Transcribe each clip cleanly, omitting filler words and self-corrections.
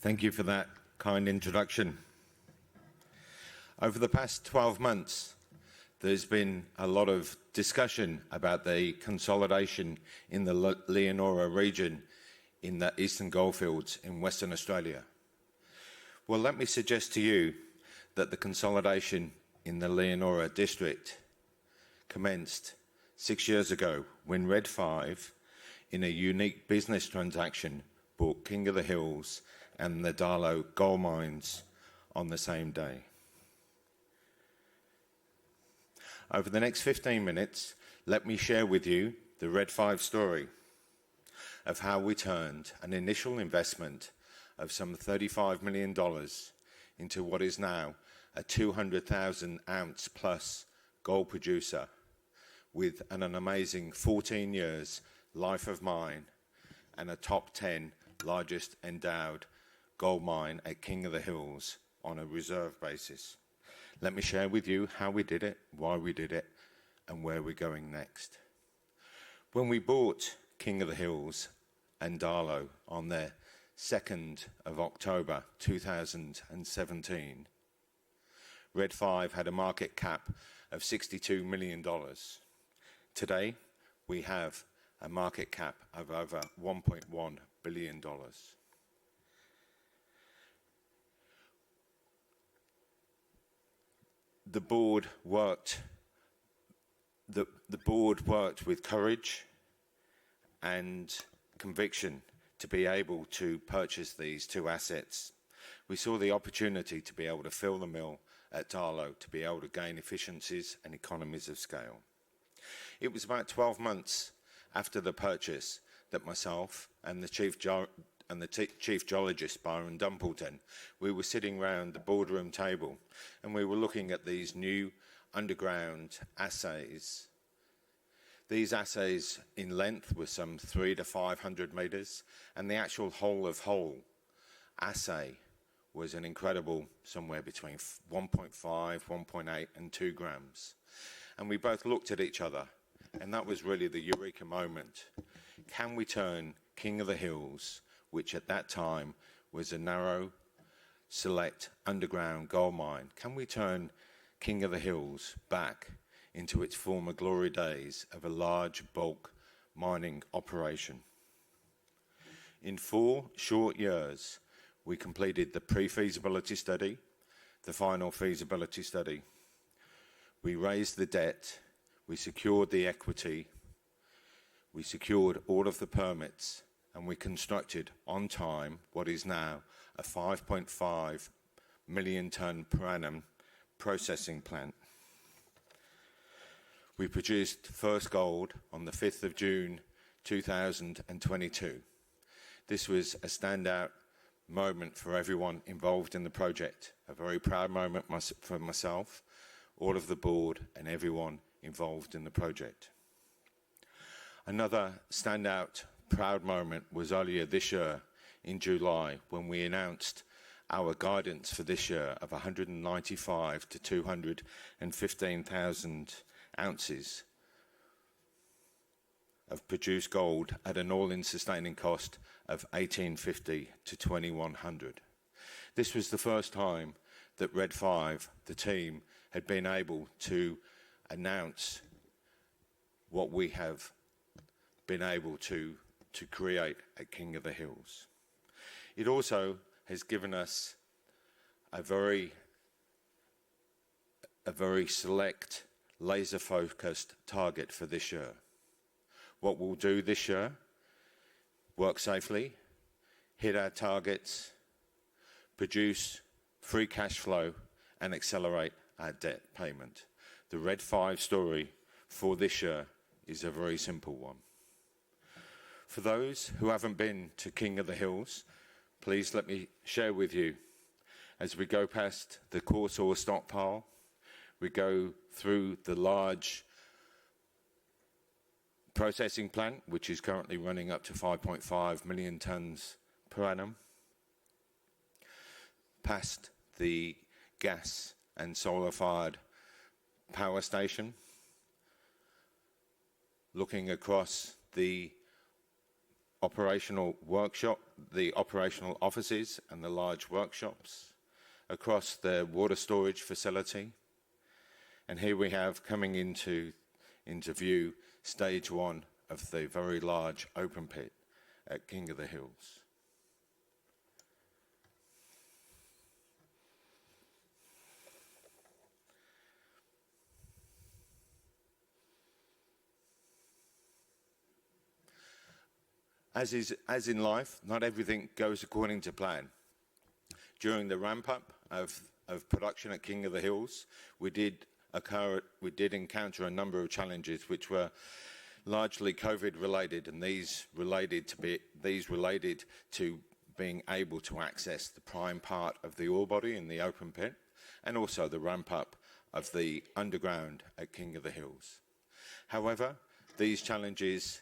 Thank you for that kind introduction. Over the past 12 months, there's been a lot of discussion about the consolidation in the Leonora region in the Eastern Goldfields in Western Australia. Well, let me suggest to you that the consolidation in the Leonora district commenced 6 years ago when Red 5, in a unique business transaction, bought King of the Hills and the Darlot gold mines on the same day. Over the next 15 minutes, let me share with you the Red 5 story of how we turned an initial investment of some $35 million into what is now a 200,000 ounce plus gold producer with an amazing 14 years life of mine and a top 10 largest endowed gold mine at King of the Hills on a reserve basis. Let me share with you how we did it, why we did it, and where we're going next. When we bought King of the Hills and Darlot on the 2nd of October 2017, Red 5 had a market cap of $62 million. Today, we have a market cap of over $1.1 billion. The board worked with courage and conviction to be able to purchase these two assets. We saw the opportunity to be able to fill the mill at Darlot, to be able to gain efficiencies and economies of scale. It was about 12 months after the purchase that myself and the chief geologist, Byron Dumpleton, we were sitting around the boardroom table and we were looking at these new underground assays. These assays in length were some 300 to 500 meters, and the actual hole of hole assay was an incredible somewhere between 1.5, 1.8 and 2 grams. And we both looked at each other, and that was really the eureka moment. Can we turn King of the Hills, which at that time was a narrow, select underground gold mine, can we turn King of the Hills back into its former glory days of a large bulk mining operation? In 4 short years, we completed the pre-feasibility study, the final feasibility study. We raised the debt, we secured the equity, we secured all of the permits, and we constructed on time what is now a 5.5 million tonne per annum processing plant. We produced first gold on the 5th of June 2022. This was a standout moment for everyone involved in the project, a very proud moment for myself, all of the board and everyone involved in the project. Another standout proud moment was earlier this year in July when we announced our guidance for this year of 195 to 215,000 ounces of produced gold at an all-in sustaining cost of $1,850 to $2,100. This was the first time that Red 5, the team, had been able to announce what we have been able to create at King of the Hills. It also has given us a very select, laser-focused target for this year. What we'll do this year, work safely, hit our targets, produce free cash flow, and accelerate our debt payment. The Red 5 story for this year is a very simple one. For those who haven't been to King of the Hills, please let me share with you, as we go past the coarse ore stockpile, we go through the large processing plant, which is currently running up to 5.5 million tonnes per annum, past the gas and solar-fired power station, looking across the operational workshop, the operational offices and the large workshops, across the water storage facility. And here we have coming into view stage 1 of the very large open pit at King of the Hills. As in life, not everything goes according to plan. During the ramp-up of production at King of the Hills, we did encounter a number of challenges which were largely COVID-related, and these related to being able to access the prime part of the ore body in the open pit, and also the ramp-up of the underground at King of the Hills. However, these challenges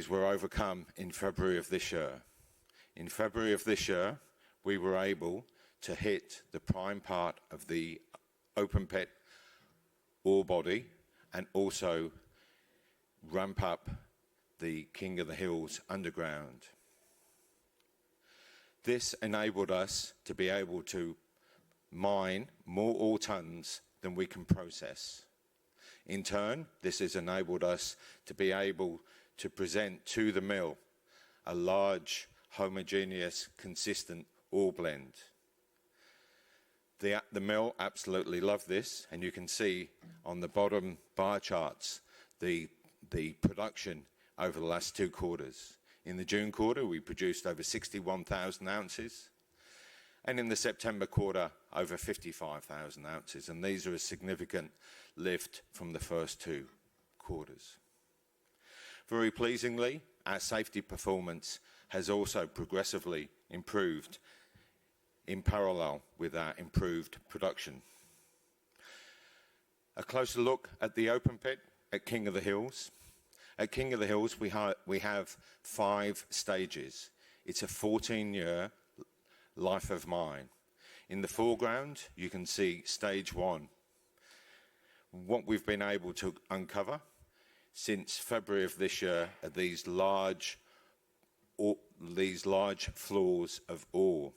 were overcome in February of this year. In February of this year, we were able to hit the prime part of the open pit ore body and also ramp up the King of the Hills underground. This enabled us to be able to mine more ore tons than we can process. In turn, this has enabled us to be able to present to the mill a large, homogeneous, consistent ore blend. The mill absolutely loved this, and you can see on the bottom bar charts the production over the last 2 quarters. In the June quarter, we produced over 61,000 ounces, and in the September quarter, over 55,000 ounces, and these are a significant lift from the first 2 quarters. Very pleasingly, our safety performance has also progressively improved in parallel with our improved production. A closer look at the open pit at King of the Hills. At King of the Hills, we have 5 stages. It's a 14-year life of mine. In the foreground, you can see stage 1. What we've been able to uncover since February of this year are these large floors of ore.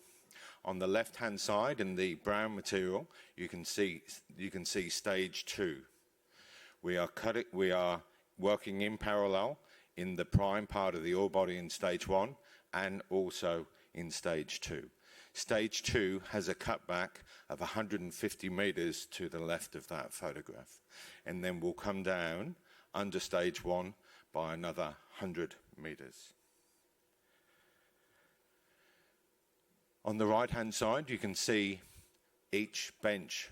On the left-hand side, in the brown material, you can see stage 2. We are working in parallel in the prime part of the ore body in stage 1 and also in stage 2. Stage 2 has a cutback of 150 meters to the left of that photograph, and then we'll come down under stage 1 by another 100 meters. On the right-hand side, you can see each bench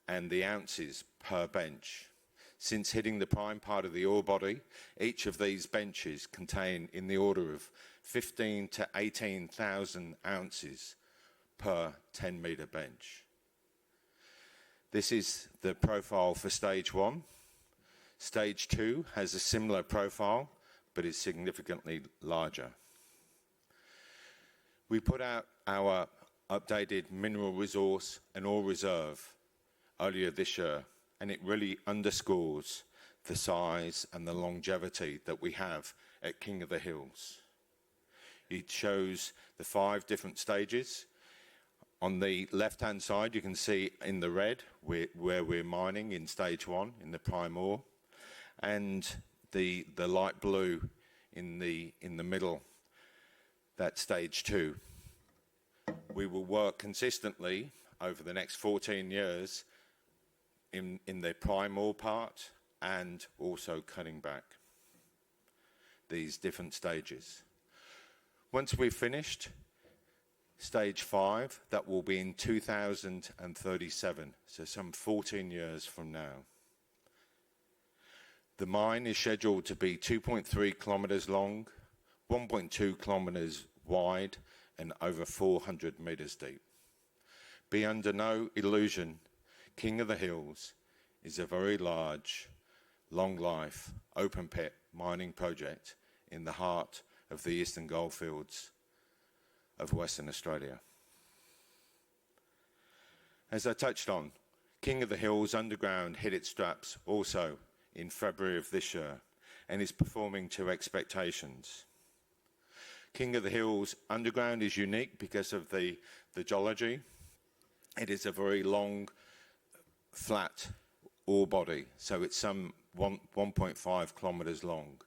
and the ounces per bench. Since hitting the prime part of the ore body, each of these benches contain in the order of 15 to 18,000 ounces per 10-meter bench. This is the profile for stage 1. Stage 2 has a similar profile, but is significantly larger. We put out our updated mineral resource and ore reserve earlier this year, and it really underscores the size and the longevity that we have at King of the Hills. It shows the 5 different stages. On the left-hand side, you can see in the red where we're mining in stage 1 in the prime ore, and the light blue in the middle, that's stage 2. We will work consistently over the next 14 years in the prime ore part and also cutting back these different stages. Once we've finished stage 5, that will be in 2037, so some 14 years from now. The mine is scheduled to be 2.3 kilometers long, 1.2 kilometers wide, and over 400 meters deep. Be under no illusion, King of the Hills is a very large, long-life, open-pit mining project in the heart of the Eastern Goldfields of Western Australia. As I touched on, King of the Hills underground hit its straps also in February of this year, and is performing to expectations. King of the Hills underground is unique because of the geology. It is a very long, flat ore body, so it's some 1.5 kilometres long.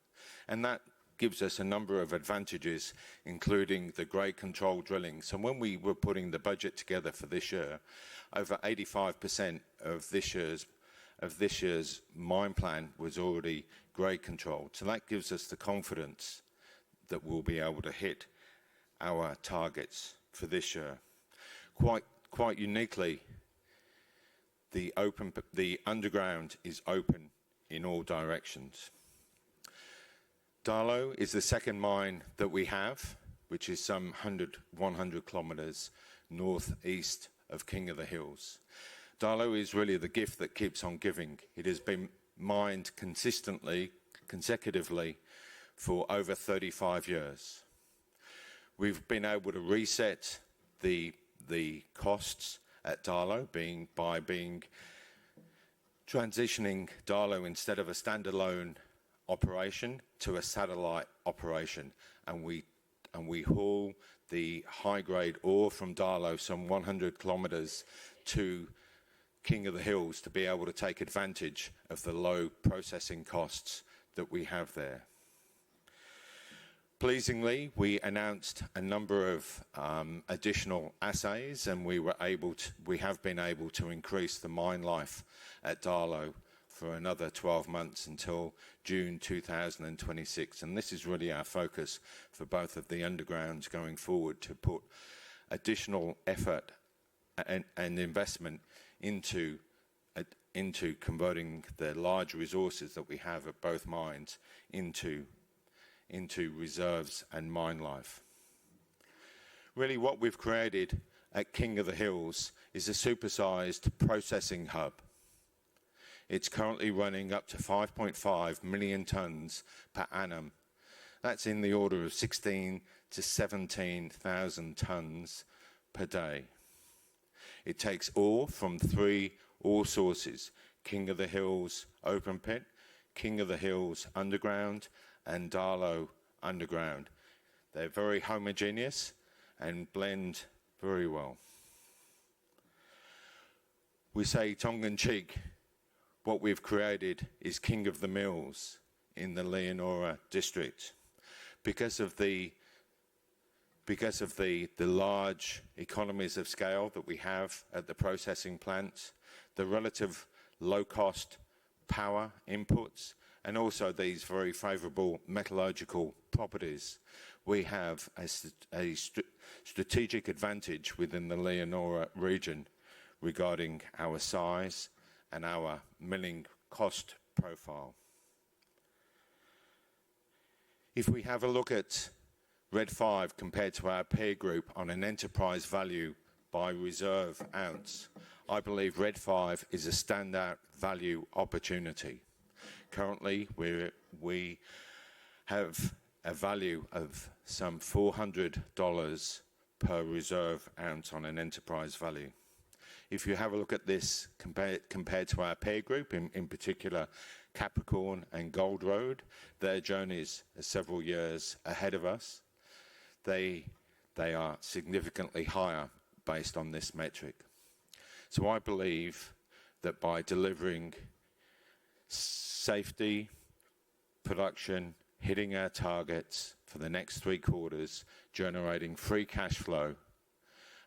And that gives us a number of advantages, including the grade control drilling. So when we were putting the budget together for this year, over 85% of this year's mine plan was already grade controlled. So that gives us the confidence that we'll be able to hit our targets for this year. Quite uniquely, the underground is open in all directions. Darlot is the second mine that we have, which is some 100 kilometres northeast of King of the Hills. Darlot is really the gift that keeps on giving. It has been mined consecutively for over 35 years. We've been able to reset the costs at Darlot by transitioning Darlot instead of a standalone operation to a satellite operation, and we haul the high-grade ore from Darlot some 100 kilometres to King of the Hills to be able to take advantage of the low processing costs that we have there. Pleasingly, we announced a number of additional assays, and we have been able to increase the mine life at Darlot for another 12 months until June 2026. And this is really our focus for both of the undergrounds going forward, to put additional effort and investment into converting the large resources that we have at both mines into reserves and mine life. Really, what we've created at King of the Hills is a supersized processing hub. It's currently running up to 5.5 million tonnes per annum. That's in the order of 16 to 17,000 tonnes per day. It takes ore from 3 ore sources: King of the Hills open pit, King of the Hills underground, and Darlot underground. They're very homogeneous and blend very well. We say tongue-in-cheek, what we've created is King of the Mills in the Leonora district. Because of the large economies of scale that we have at the processing plants, the relative low-cost power inputs, and also these very favourable metallurgical properties, we have a strategic advantage within the Leonora region regarding our size and our milling cost profile. If we have a look at Red 5 compared to our peer group on an enterprise value by reserve ounce, I believe Red 5 is a standout value opportunity. Currently, we have a value of some $400 per reserve ounce on an enterprise value. If you have a look at this compared to our peer group, in particular Capricorn and Gold Road, their journeys are several years ahead of us. They are significantly higher based on this metric. So I believe that by delivering safety, production, hitting our targets for the next 3 quarters, generating free cash flow,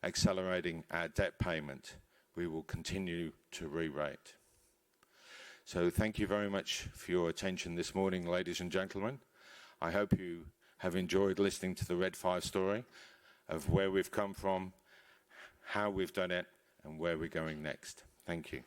accelerating our debt payment, we will continue to re-rate. So thank you very much for your attention this morning, ladies and gentlemen. I hope you have enjoyed listening to the Red 5 story of where we've come from, how we've done it, and where we're going next. Thank you.